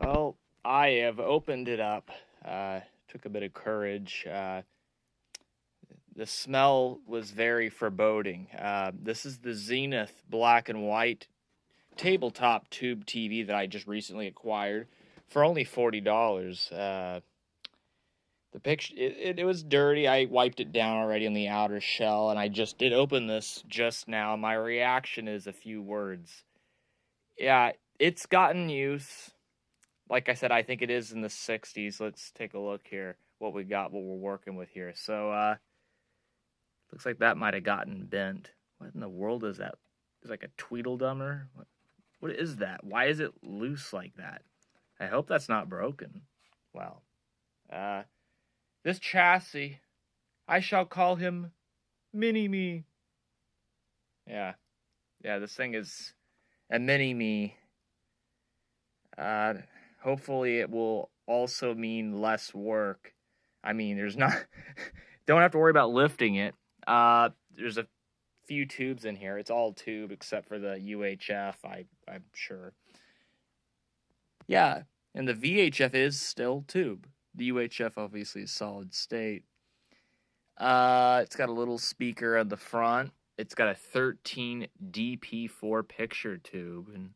Well, I have opened it up. Took a bit of courage. The smell was very foreboding. This is the Zenith Black and White tabletop tube TV that I just recently acquired for only $40. The picture, it was dirty. I wiped it down already on the outer shell, and I just did open this just now. My reaction is a few words. Yeah, it's gotten use. Like I said, I think it is in the 60s. Let's take a look here. What we got, what we're working with here. So, looks like that might have gotten bent. What in the world is that? It's like a Tweedledummer? What is that? Why is it loose like that? I hope that's not broken. Well, this chassis, I shall call him Mini-Me. Yeah, this thing is a Mini-Me. Hopefully it will also mean less work. I mean, there's not... don't have to worry about lifting it. There's a few tubes in here. It's all tube except for the UHF, I'm sure. Yeah, and the VHF is still tube. The UHF obviously is solid state. It's got a little speaker on the front. It's got a 13 DP4 picture tube. And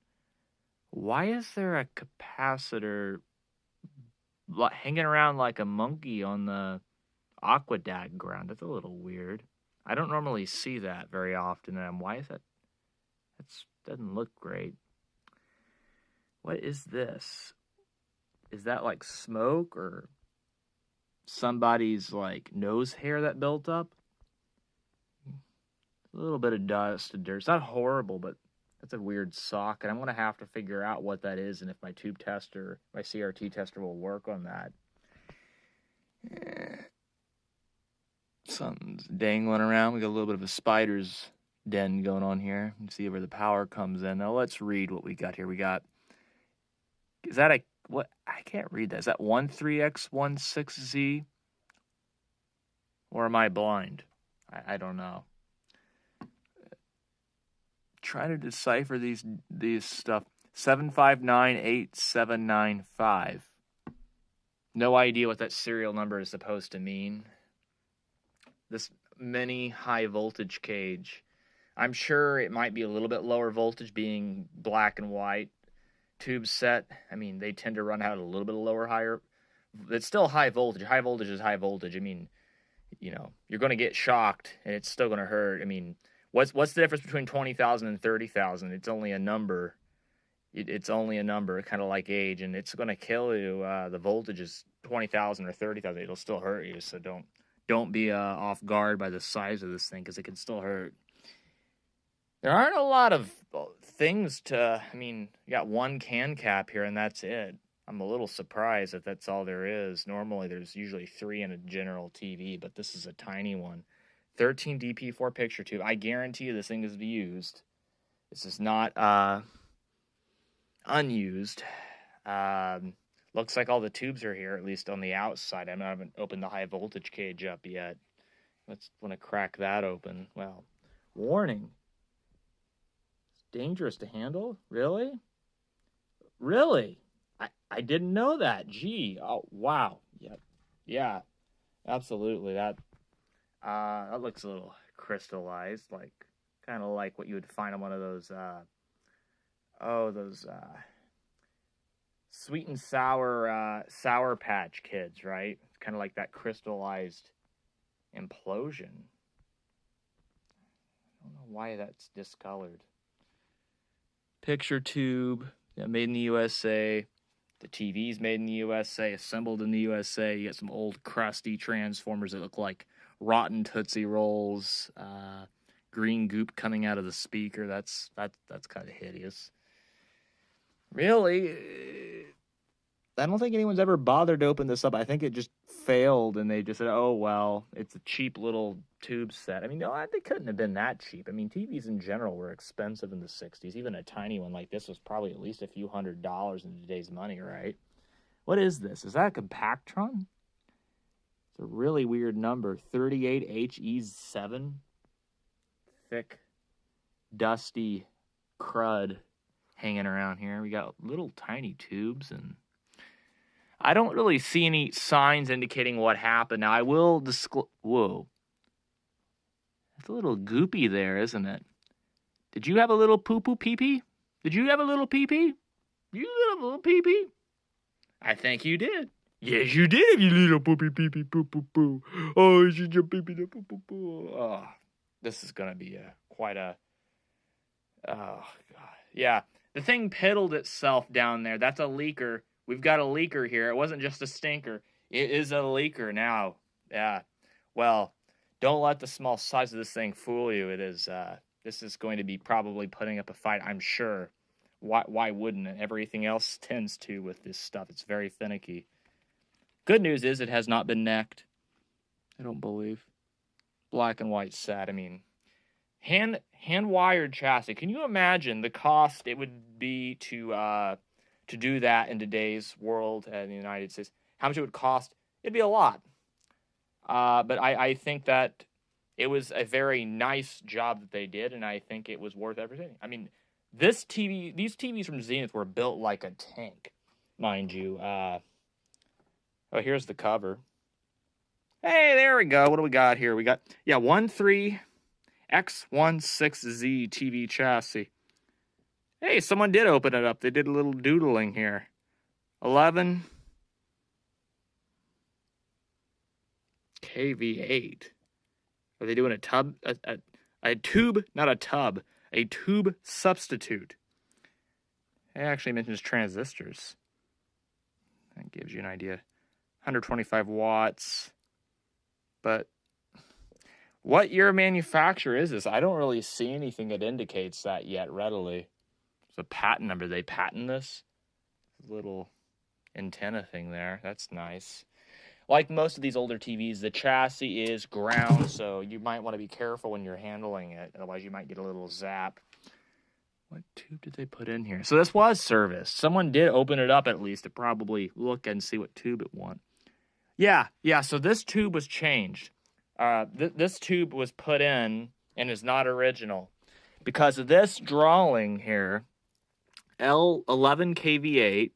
why is there a capacitor hanging around like a monkey on the Aquadag ground? That's a little weird. I don't normally see that very often. And why is that? That doesn't look great. What is this? Is that like smoke or somebody's like nose hair that built up? A little bit of dust and dirt. It's not horrible, but that's a weird socket. I'm going to have to figure out what that is and if my tube tester, my CRT tester will work on that. Something's dangling around. We got a little bit of a spider's den going on here. You can see where the power comes in. Now let's read what we got here. We got, is that a, what? I can't read that. Is that 13X16Z? Or am I blind? I don't know. Try to decipher these stuff. 7598795. No idea what that serial number is supposed to mean. This mini high voltage cage. I'm sure it might be a little bit lower voltage being black and white tube set. I mean, they tend to run out a little bit lower, higher. It's still high voltage. High voltage is high voltage. I mean, you know, you're going to get shocked and it's still going to hurt. I mean, what's the difference between 20,000 and 30,000? It's only a number. It's only a number, kind of like age, and it's going to kill you. The voltage is 20,000 or 30,000. It'll still hurt you, so don't be off guard by the size of this thing because it can still hurt. There aren't a lot of things to, I mean, you got one can cap here and that's it. I'm a little surprised that that's all there is. Normally there's usually 3 in a general TV, but this is a tiny one. 13 DP4 picture tube. I guarantee you this thing is used. This is not unused. Looks like all the tubes are here, at least on the outside. I haven't opened the high voltage cage up yet. Let's want to crack that open. Well, warning. It's dangerous to handle? Really? Really? I didn't know that. Gee. Oh, wow. Yep. Yeah. Absolutely. That looks a little crystallized, like kind of like what you would find on one of those sweet and sour Sour Patch Kids, right? It's kind of like that crystallized implosion. I don't know why that's discolored. Picture tube, yeah, made in the USA. The TV's made in the USA, assembled in the USA. You got some old crusty transformers that look like rotten Tootsie Rolls. Green goop coming out of the speaker. That's kind of hideous. Really, I don't think anyone's ever bothered to open this up. I think it just failed, and they just said, oh, well, it's a cheap little tube set. I mean, no, they couldn't have been that cheap. I mean, TVs in general were expensive in the 60s. Even a tiny one like this was probably at least a few $100s in today's money, right? What is this? Is that a Compactron? It's a really weird number. 38HE7. Thick, dusty crud hanging around here. We got little tiny tubes and I don't really see any signs indicating what happened. Now, I will disclose... Whoa. It's a little goopy there, isn't it? Did you have a little poo-poo pee-pee? Did you have a little pee-pee? You have a little pee-pee? I think you did. Yes, you did, you little poopy pee-pee poo-poo-poo. Oh, you should pee-pee poo-poo-poo. Oh, this is going to be quite a... Oh, God. Yeah, the thing piddled itself down there. That's a leaker. We've got a leaker here. It wasn't just a stinker. It is a leaker now. Yeah. Well, don't let the small size of this thing fool you. It is. This is going to be probably putting up a fight, I'm sure. Why wouldn't it? Everything else tends to with this stuff. It's very finicky. Good news is it has not been necked. I don't believe. Black and white set. I mean, hand-wired chassis. Can you imagine the cost it would be to do that in today's world in the United States? How much it would cost? It'd be a lot. But I think that it was a very nice job that they did, and I think it was worth everything. I mean, these TVs from Zenith were built like a tank, mind you. Oh, here's the cover. Hey, there we go. What do we got here? We got, 13X16Z TV chassis. Hey, someone did open it up. They did a little doodling here. 11 kV8. Are they doing a tub? A tube, not a tub. A tube substitute. It actually mentions transistors. That gives you an idea. 125 watts. But what year manufacture is this? I don't really see anything that indicates that yet readily. It's a patent number. They patent this little antenna thing there. That's nice. Like most of these older TVs, the chassis is ground, so you might want to be careful when you're handling it. Otherwise, you might get a little zap. What tube did they put in here? So this was serviced. Someone did open it up at least to probably look and see what tube it wants. Yeah, so this tube was changed. This tube was put in and is not original. Because of this drawing here, L11 KV8,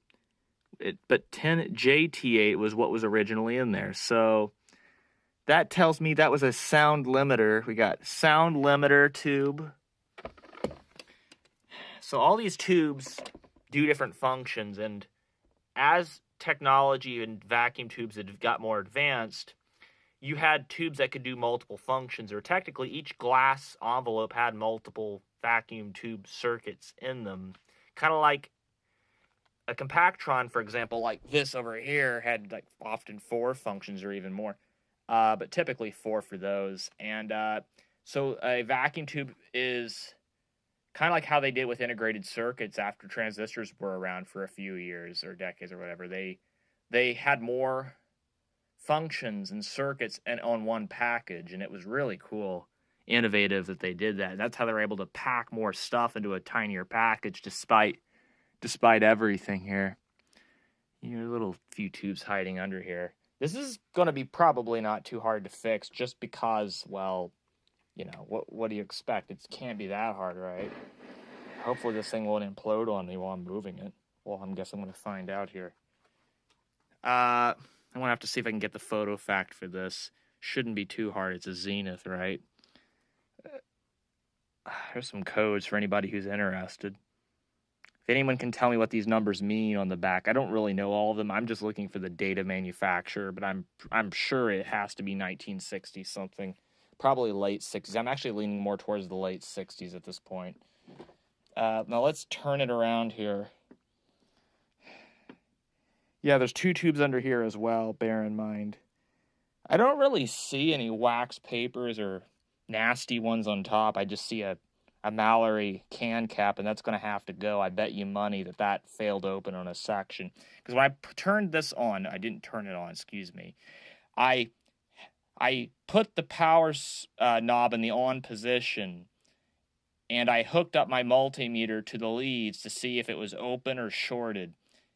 but 10 JT8 was what was originally in there. So that tells me that was a sound limiter. We got sound limiter tube. So all these tubes do different functions, and as technology and vacuum tubes had got more advanced, you had tubes that could do multiple functions, or technically each glass envelope had multiple vacuum tube circuits in them. Kind of like a compactron, for example, like this over here, had like often 4 functions or even more, but typically 4 for those. And so a vacuum tube is kind of like how they did with integrated circuits after transistors were around for a few years or decades or whatever. They had more functions and circuits and on one package, and it was really cool, innovative that they did that. And that's how they were able to pack more stuff into a tinier package despite everything here. You know, little few tubes hiding under here. This is going to be probably not too hard to fix just because, well, you know, what do you expect? It can't be that hard, right? Hopefully this thing won't implode on me while I'm moving it. Well, I guess I'm going to find out here. I'm going to have to see if I can get the photo fact for this. Shouldn't be too hard. It's a Zenith, right? Here's some codes for anybody who's interested. If anyone can tell me what these numbers mean on the back. I don't really know all of them. I'm just looking for the date of manufacture, but I'm sure it has to be 1960 something. Probably late 60s. I'm actually leaning more towards the late 60s at this point. Now let's turn it around here. Yeah, there's 2 tubes under here as well, bear in mind. I don't really see any wax papers or nasty ones on top. I just see a Mallory can cap, and that's going to have to go. I bet you money that failed open on a section. Because when I turned this on, I didn't turn it on, excuse me. I put the power knob in the on position, and I hooked up my multimeter to the leads to see if it was open or shorted.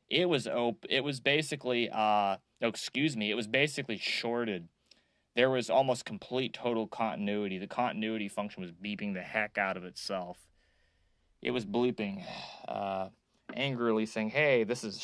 It was open. It was basically, it was basically shorted. There was almost complete total continuity. The continuity function was beeping the heck out of itself. It was bleeping, angrily saying, hey, this is